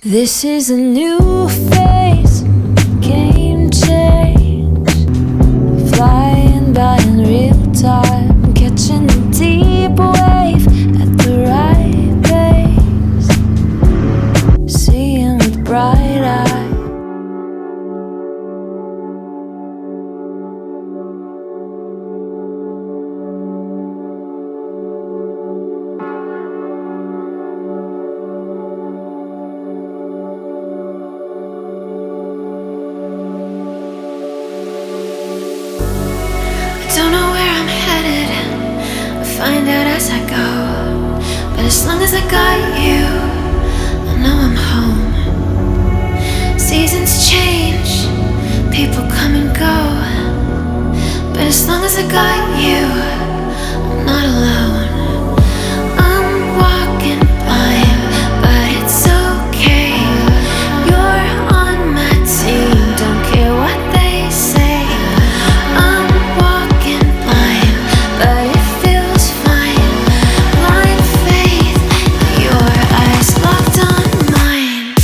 This is a new phase, game change. Flying by in real time, catching a deep wave at the right pace. Seeing with bright eyes. Don't know where I'm headed, I'll find out as I go. But as long as I got you, I know I'm home. Seasons change, people come and go. But as long as I got you, I'm not alone. I'm walking blind, but it's okay. You're on my team, don't care what they say. I'm walking blind, but it feels fine. Blind faith, your eyes locked on mine.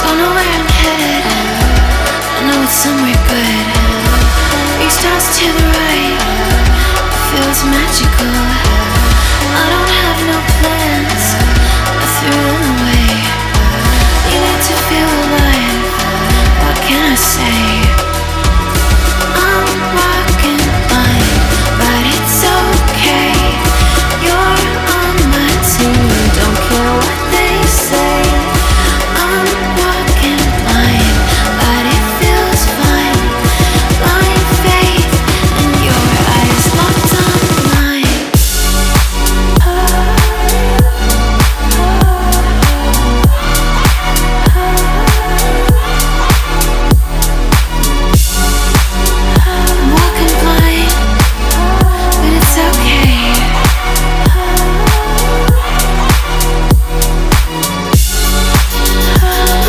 Don't know where I'm headed, I know it's somewhere good. Three stars to the right, it feels magical. I don't have no plans, I threw them away. Needed to feel alive, what can I say? I'm walking blind, but it's okay. You're on my team, don't care what they say. I'm walking blind, but it feels fine. Blind faith, and your eyes locked on mine. I'm walking blind, but it's okay.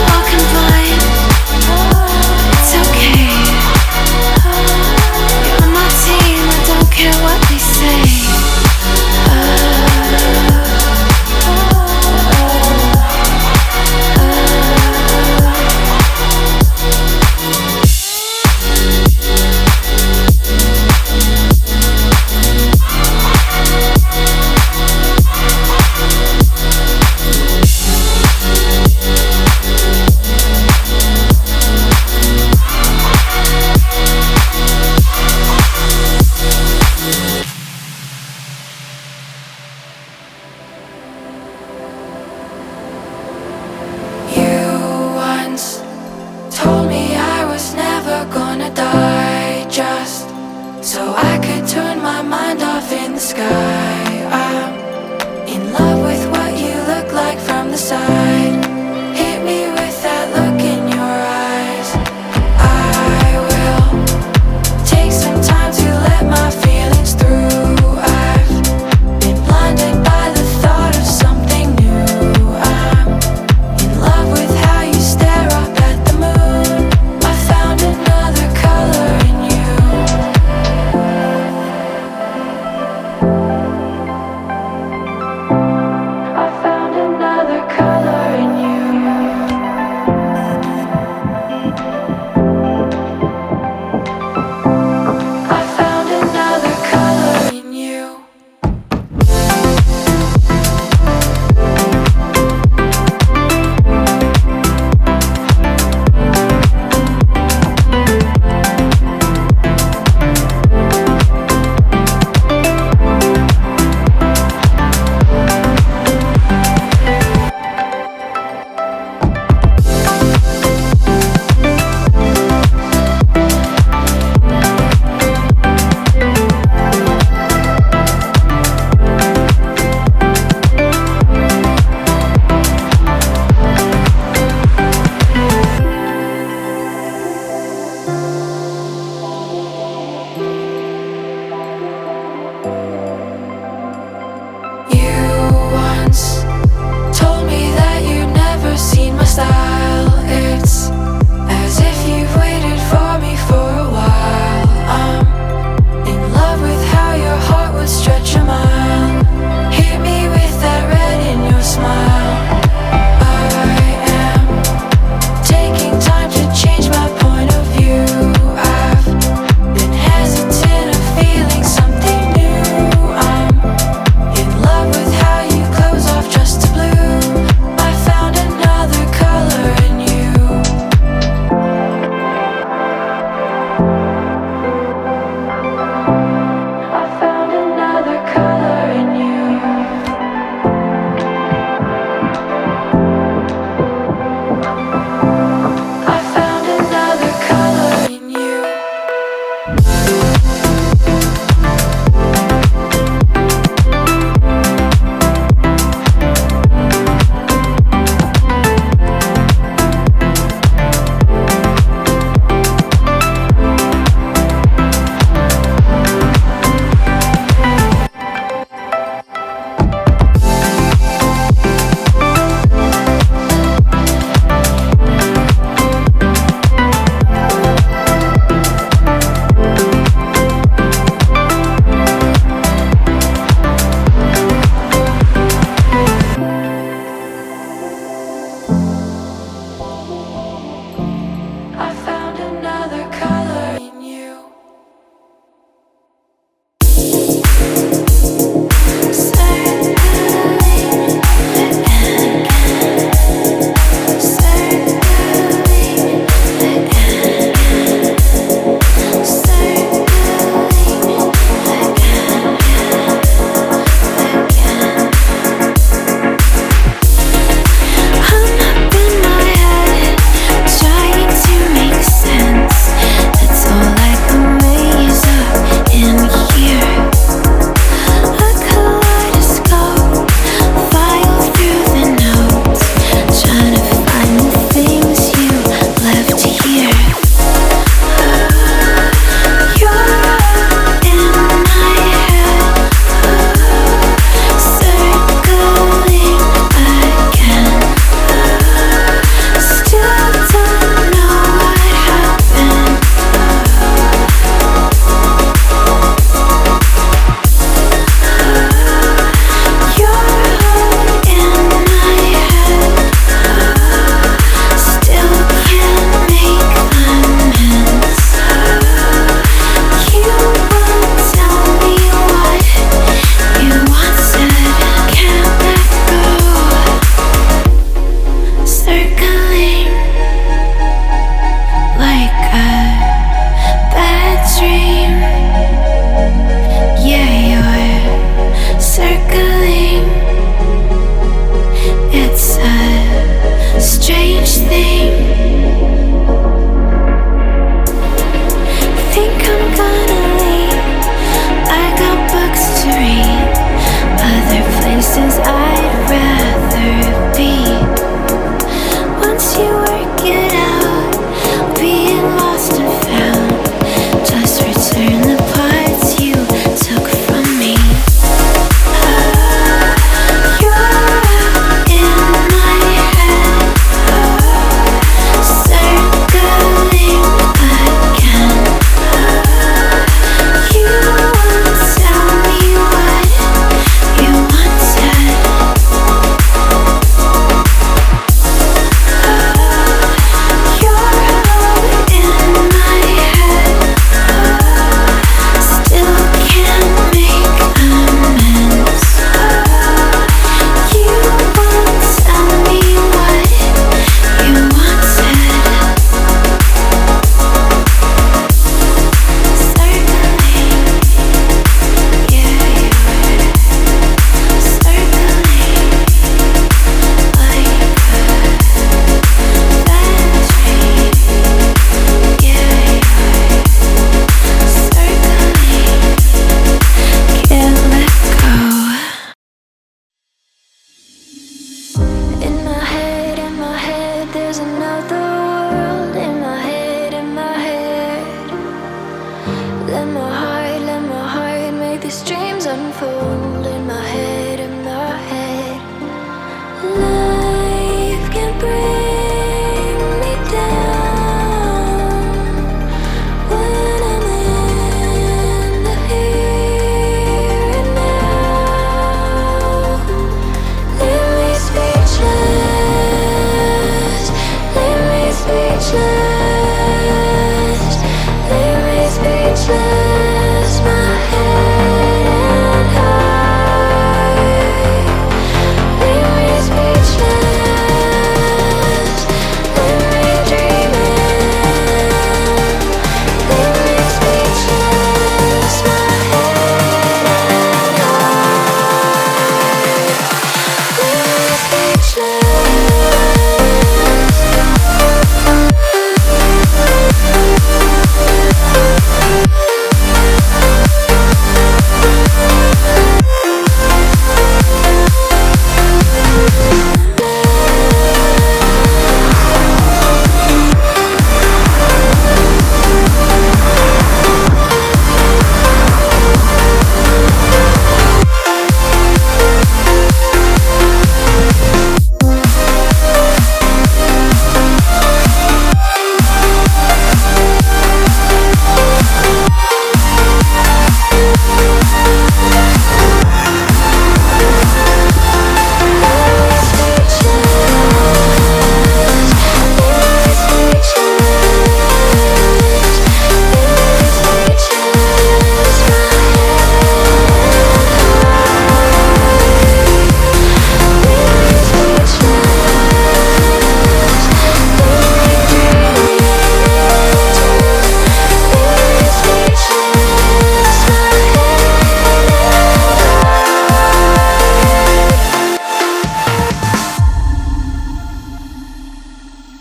Walking blind, it's okay. You're on my team, I don't care what they say. You once told me I was never gonna die, just so I could turn my mind off in the sky. I'm in love with what you look like from the side. Hit me with that look in your eyes. I will take some time to let my feelings through. I've been blinded by the thought of something new. I'm in love with how you stare up at the moon. I found another color in you. I found another color. speechless, leave me speechless. My head and high, leave me speechless, leave me dreaming, leave me speechless. My head and high, leave me speechless.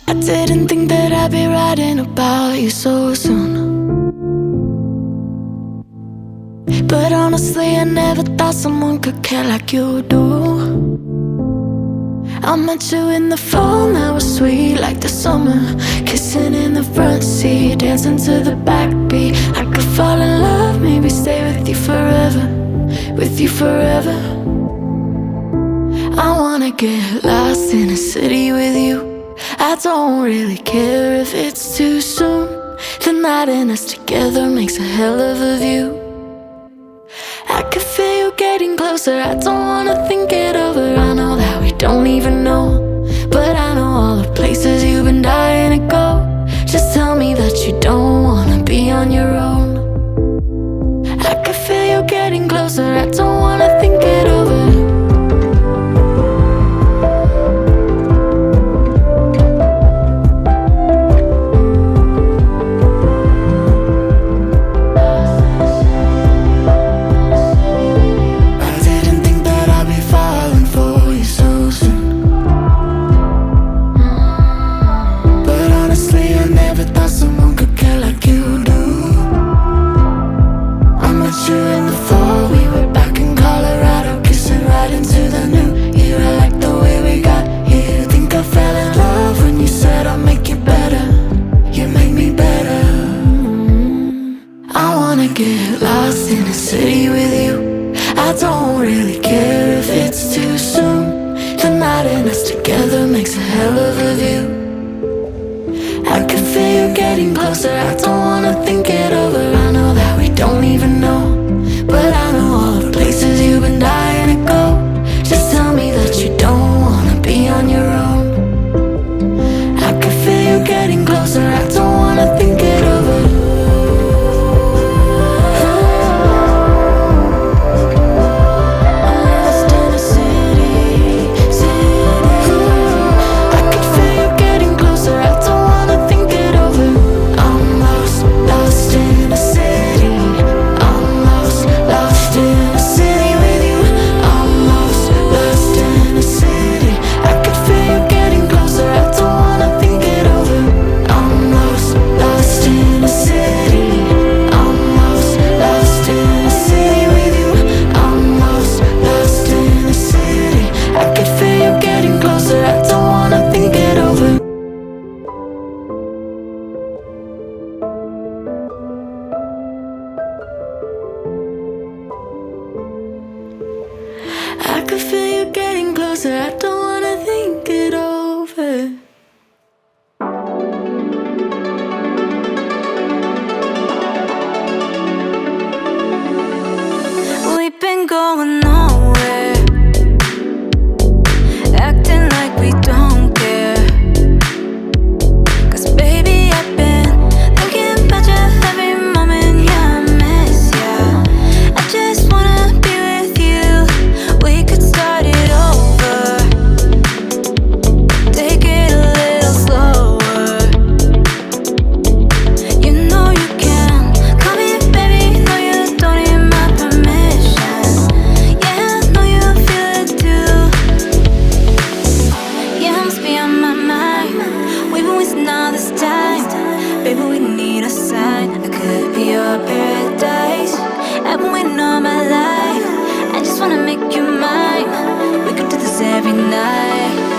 I didn't think that I'd be writing about you so soon, but honestly I never thought someone could care like you do. I met you in the fall, now it's sweet like the summer. Kissing in the front seat, dancing to the backbeat. I could fall in love, maybe stay with you forever, with you forever. I wanna get lost in a city with you. I don't really care if it's too soon. The night and us together makes a hell of a view. I can feel you getting closer, I don't wanna think it over. I know that we don't even know, but I know all the places you've been dying to go. Just tell me that you don't wanna be on your own. I can feel you getting closer, I don't wanna think it over. Get lost in a city with you. I don't really care if it's too soon. The night and us together makes a hell of a view. I can feel you getting closer, I don't wanna think it over. I know that we don't even know, but I know all the places you've been dying to go. Just tell me that you don't wanna be on your own. I can feel you getting closer, I don't wanna think it over. I can feel you getting closer, I don't wanna think it over. We've been going nowhere, acting like we don't care. 'Cause baby night.